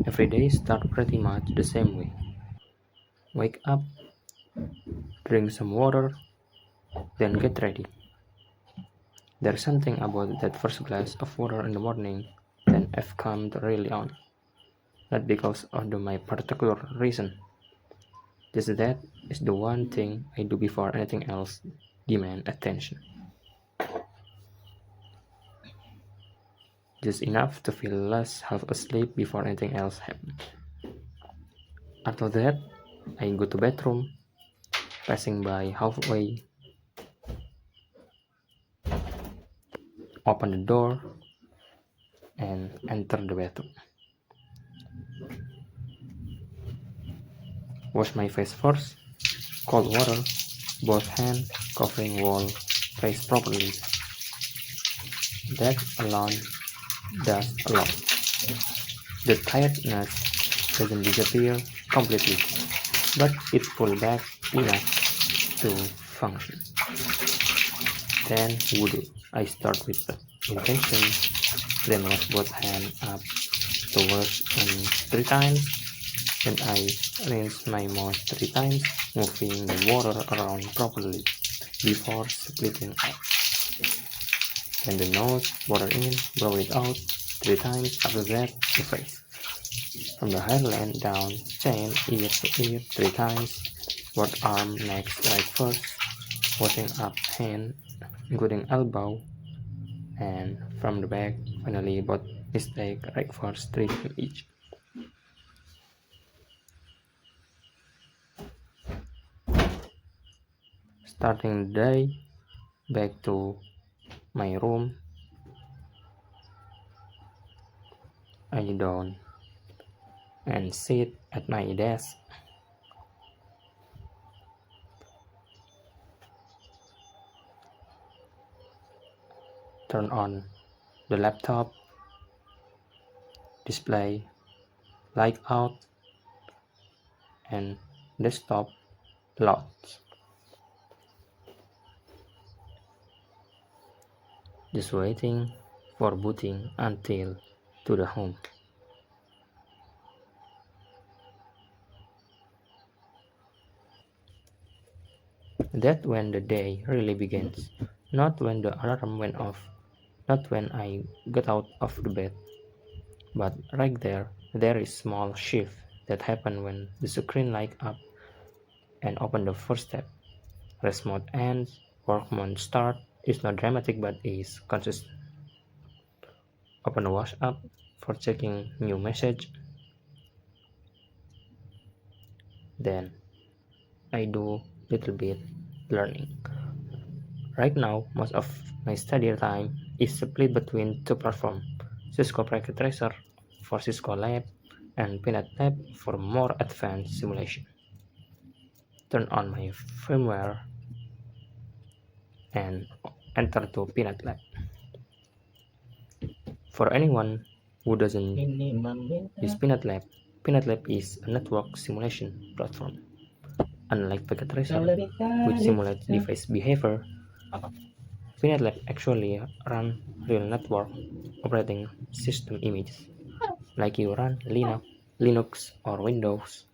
Every day start pretty much the same way. Wake up, drink some water, then get ready. There's something about that first glass of water in the morning that I've come to rely on. Not because of my particular reason, just that is the one thing I do before anything else demand attention. Just enough to feel less half asleep before anything else happens. After that, I go to bedroom, passing by halfway, open the door, and enter the bathroom. Wash my face first, cold water, both hands covering wall face properly. That alone does a lot. The tiredness doesn't disappear completely, but it pulls back enough to function. Then wudu. I start with the intention, then wash both hands up to wash in 3 times. Then I rinse my mouth 3 times, moving the water around properly before splitting up. Then the nose, water in, blow it out 3 times. After that, the face. From the hairline down, chain ear to ear 3 times. Both arm, neck, right first. Washing up hand, including elbow, and from the back, finally both mistake right first 3 times each. Starting the day, back to my room, I down and sit at my desk. Turn on the laptop, display, light out, and desktop locked. Just waiting for booting until to the home. That's when the day really begins. Not when the alarm went off, not when I got out of the bed, but right there, there is small shift that happen when the screen light up and open the first step. Rest mode ends, work mode start. It's not dramatic but is consistent. Open WhatsApp for checking new message. Then I do little bit learning. Right now, most of my study time is split between two platforms, Cisco Packet Tracer for Cisco Lab and Peanut Lab for more advanced simulation. Turn on my firmware and enter to Peanut Lab. For anyone who doesn't use Peanut Lab is a network simulation platform. Unlike Packet Tracer, which simulates device behavior, Peanut Lab actually run real network operating system images, like you run Linux or Windows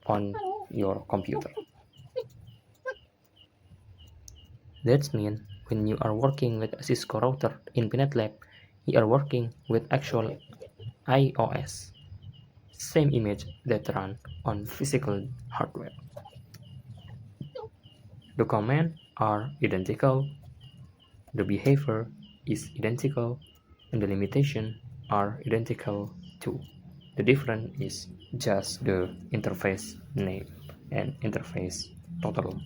on your computer. That means when you are working with a Cisco router in Peanut Lab, you are working with actual iOS, same image that run on physical hardware. The commands are identical, the behavior is identical, and the limitations are identical too. The difference is just the interface name and interface total.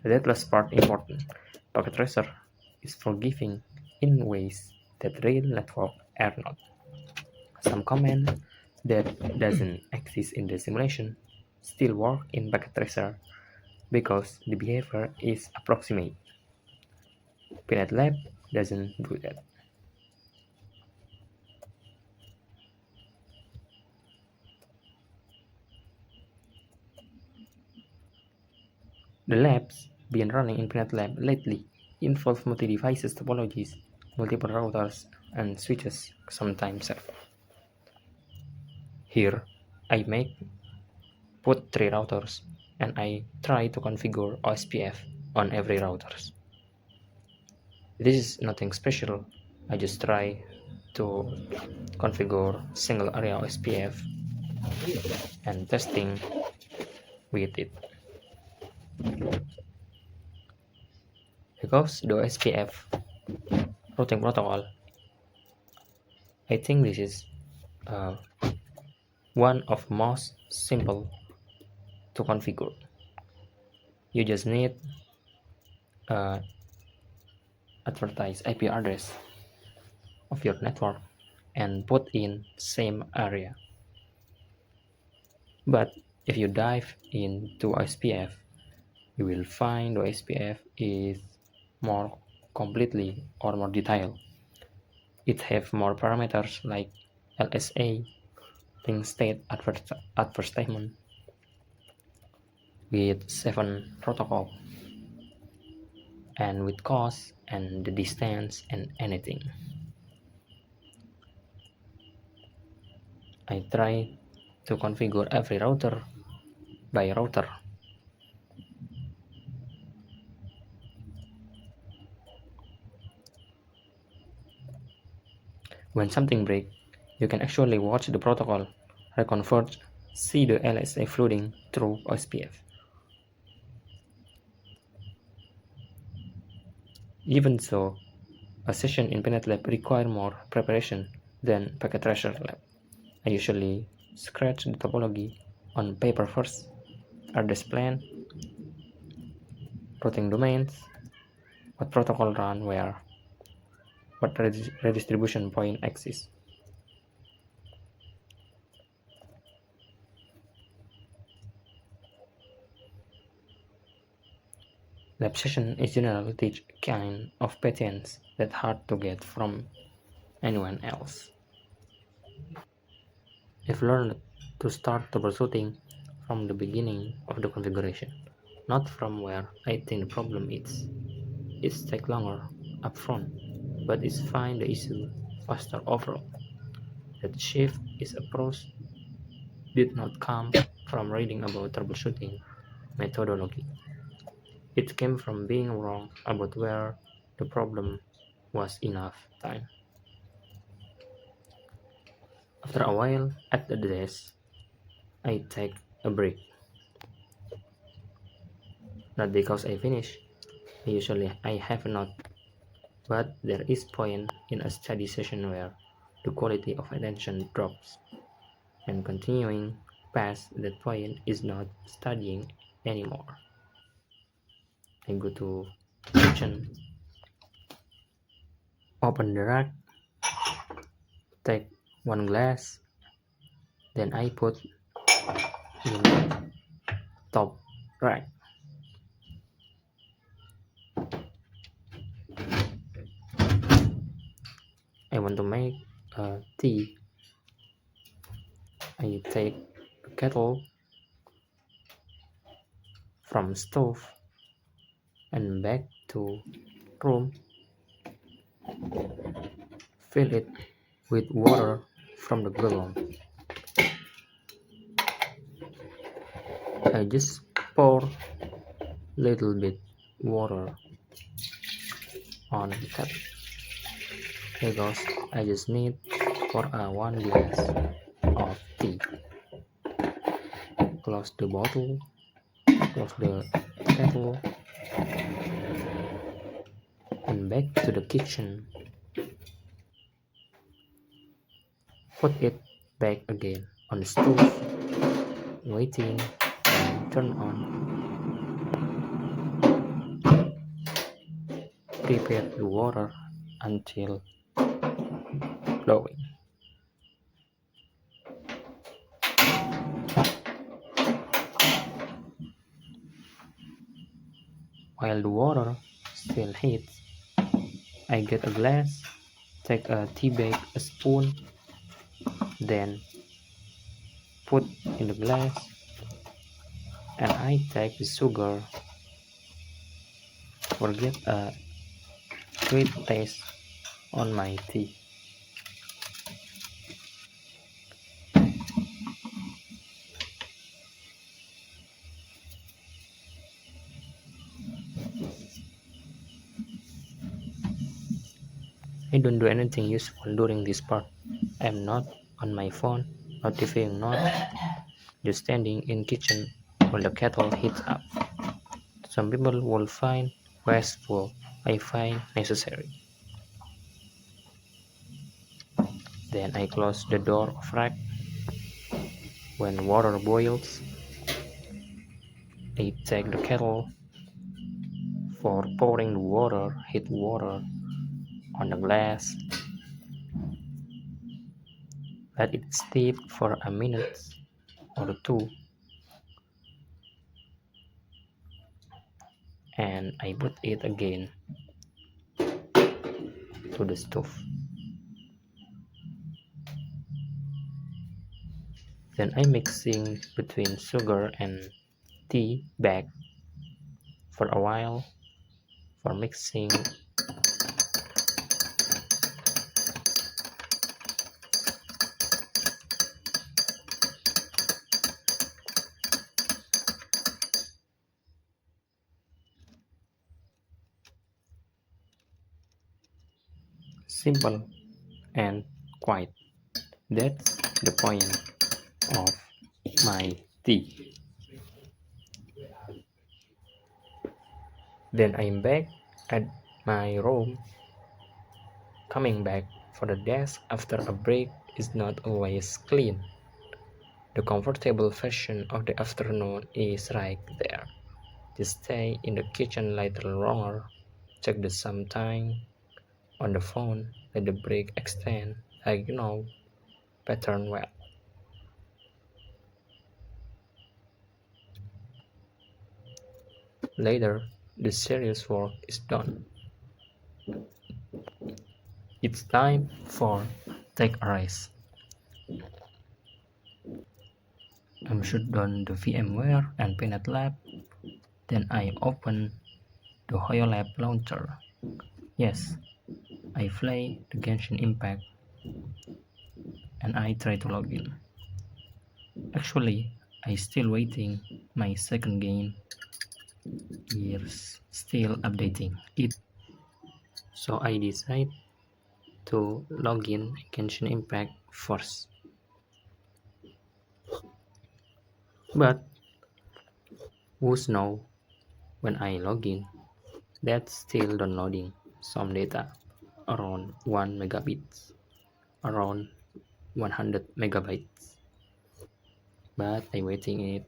That last part important. Packet Tracer is forgiving in ways that real network are not. Some commands that doesn't exist in the simulation still work in Packet Tracer because the behavior is approximate. Peanut Lab doesn't do that. The labs been running in Peanut Lab lately involve multi-devices topologies multiple routers and switches sometimes have. Here, I put 3 routers and I try to configure OSPF on every routers. This is nothing special, I just try to configure single area OSPF and testing with it. Because the OSPF routing protocol, I think this is uh, one of most simple to configure. You just need advertise IP address of your network and put in same area. But if you dive into OSPF, you will find OSPF is more completely or more detailed. It have more parameters like LSA, link state advertisement, with 7 protocol, and with cost and the distance and anything. I try to configure every router by router. When something breaks, you can actually watch the protocol reconverge, see the LSA flooding through OSPF. Even so, a session in PNetLab requires more preparation than Packet Tracer Lab. I usually scratch the topology on paper first, address plan, routing domains, what protocol run where, what redistribution point exists. Lab session is generally teach kind of patience that hard to get from anyone else. I've learned to start troubleshooting from the beginning of the configuration, not from where I think the problem is. It takes longer upfront, but it's find the issue faster overall. That shift is approach did not come from reading about troubleshooting methodology. It came from being wrong about where the problem was enough time. After a while at the desk, I take a break. Not because I finish, usually I have not, but there is point in a study session where the quality of attention drops, and continuing past that point is not studying anymore. I go to kitchen, open the rack, take one glass, then I put in top rack. I want to make tea. I take a kettle from stove and back to room, fill it with water from the gallon. I just pour little bit water on the tap because I just need for one glass of tea. Close the bottle, close the kettle, and back to the kitchen. Put it back again on the stove, waiting and turn on. Prepare the water until blowing. While the water still heats, I get a glass, take a tea bag, a spoon, then put in the glass, and I take the sugar. Forget a sweet taste on my tea. I don't do anything useful during this part. I'm not on my phone, not TVing, not just standing in kitchen while the kettle heats up. Some people will find wasteful, I find necessary. Then I close the door of rack. When water boils, I take the kettle for pouring the water, heat water on the glass, let it steep for a minute or two, and I put it again to the stove. Then I mixing between sugar and tea bag for a while for mixing. Simple and quiet. That's the point of my tea. Then I'm back at my room. Coming back for the desk after a break is not always clean. The comfortable version of the afternoon is right there. Just stay in the kitchen a little longer, check the some time on the phone, let the break extend, I know pattern well. Later, the serious work is done. It's time for take a rest. I'm shut down the VMware and Peanut Lab. Then I open the HoYoLab launcher. Yes, I play the Genshin Impact and I try to log in. Actually, I still waiting. My second game is still updating it. So I decide to log in Genshin Impact first. But who's know when I log in, that's still downloading some data around 1 megabits, around 100 megabytes. But I waiting it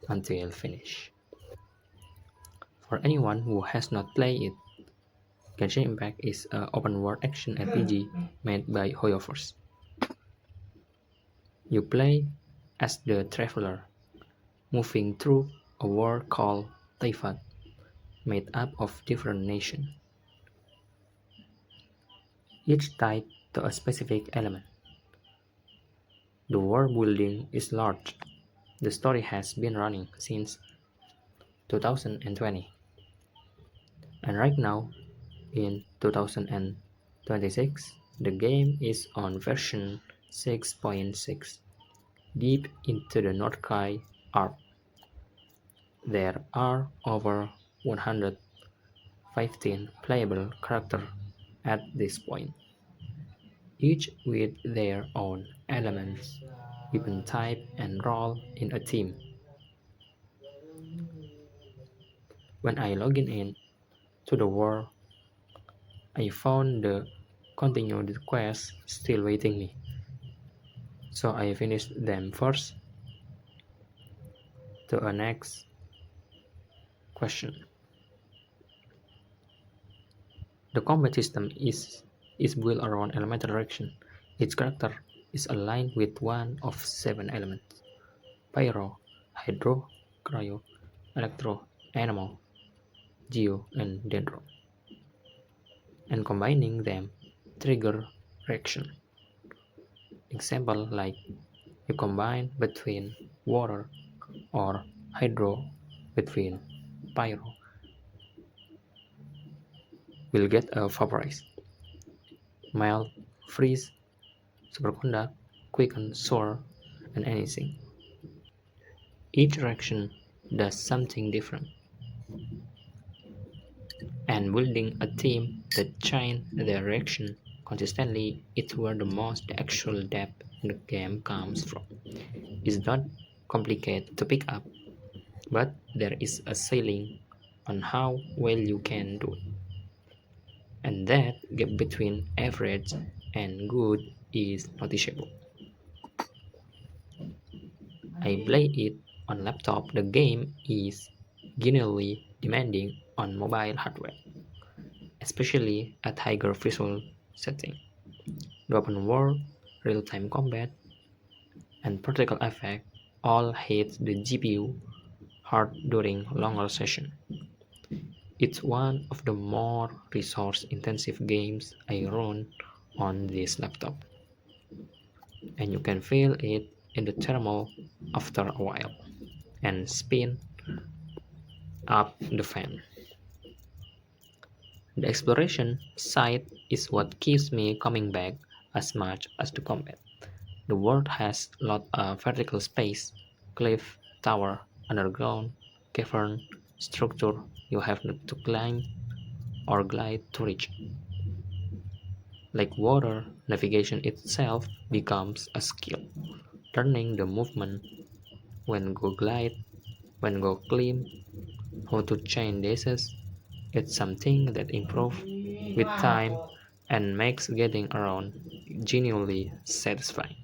until finish. For anyone who has not played it, Genshin Impact is an open world action RPG made by HoYoverse. You play as the traveler, moving through a world called Teyvat, made up of different nations, each tied to a specific element. The world building is large. The story has been running since 2020, and right now, in 2026, the game is on version 6.6. Deep into the Northkai arc, there are over 115 playable characters at this point, each with their own elements, weapon type, and role in a team. When I logged in to the world, I found the continue the quest still waiting me. So I finished them first to a next question. The combat system is built around elemental direction. Each character is aligned with one of 7 elements: Pyro, Hydro, Cryo, Electro, Animal, Geo, and Dendro. And combining them trigger reaction. Example like you combine between water or hydro between pyro will get a vaporize. melt, freeze, superconduct, quicken, soar, and anything. Each reaction does something different, and building a team that changes their reaction consistently is where the most actual depth in the game comes from. It's not complicated to pick up, but there is a ceiling on how well you can do it. And that gap between average and good is noticeable. I play it on laptop. The game is genuinely demanding on mobile hardware, especially at higher visual setting. The open world, real-time combat, and particle effect all hit the GPU hard during longer sessions. It's one of the more resource-intensive games I run on this laptop, and you can feel it in the thermal after a while, and spin up the fan. The exploration side is what keeps me coming back as much as the combat. The world has lot of vertical space, cliff, tower, underground, cavern, structure you have to climb or glide to reach. Like water, navigation itself becomes a skill, turning the movement when go glide, when go climb, how to change dishes. It's something that improves with time and makes getting around genuinely satisfying.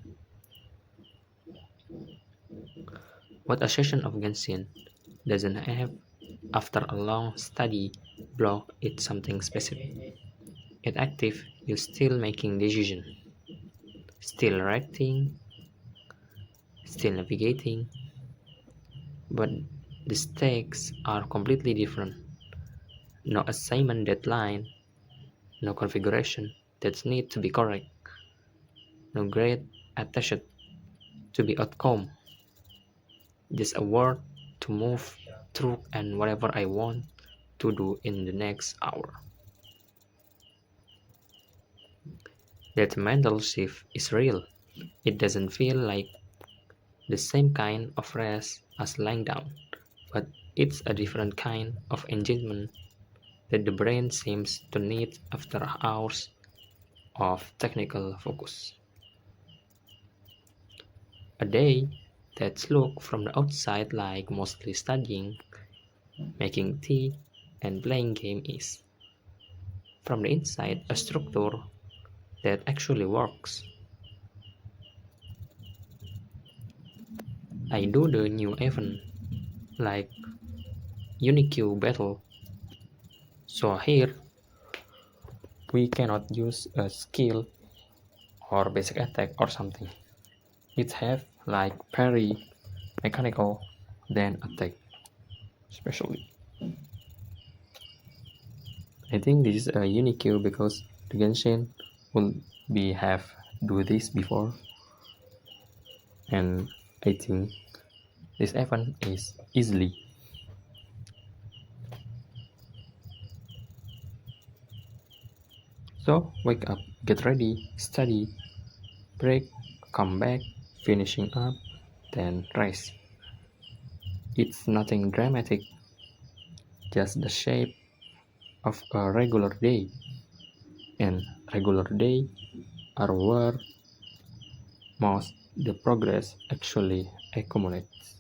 What a session of Genshin doesn't have after a long study block it's something specific. It's active, you're still making decisions, still writing, still navigating, but the stakes are completely different. No assignment deadline, no configuration that need to be correct, no grade attached to be outcome. Just a word to move through and whatever I want to do in the next hour. That mental shift is real. It doesn't feel like the same kind of rest as lying down, but it's a different kind of engagement that the brain seems to need after hours of technical focus. A day that looks from the outside like mostly studying, making tea, and playing game is, from the inside, a structure that actually works. I do the new event like Unique battle. So here we cannot use a skill or basic attack or something. It have like parry, mechanical, then attack, especially. I think this is a unique because the Genshin will be have do this before, and I think this event is easily. So wake up, get ready, study, break, come back, finishing up, then rest. It's nothing dramatic, just the shape of a regular day, and regular day are where most the progress actually accumulates,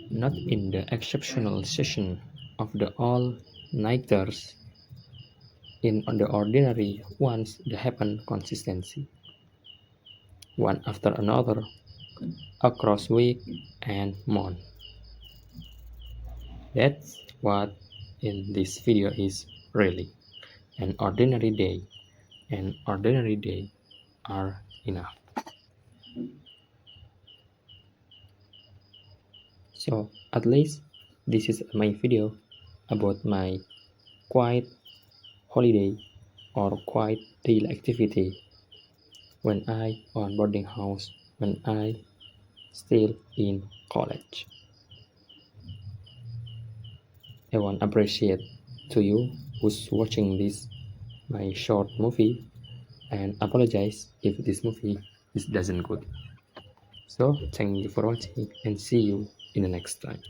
not in the exceptional session of the all-nighters, in the ordinary ones that happen consistency, one after another, across week and month. That's what in this video is really an ordinary day, and ordinary day are enough. So at least this is my video about my quiet holiday or quiet daily activity when I on boarding house, when I still in college. I want to appreciate to you who's watching this my short movie and apologize if this movie doesn't good. So thank you for watching and see you in the next time.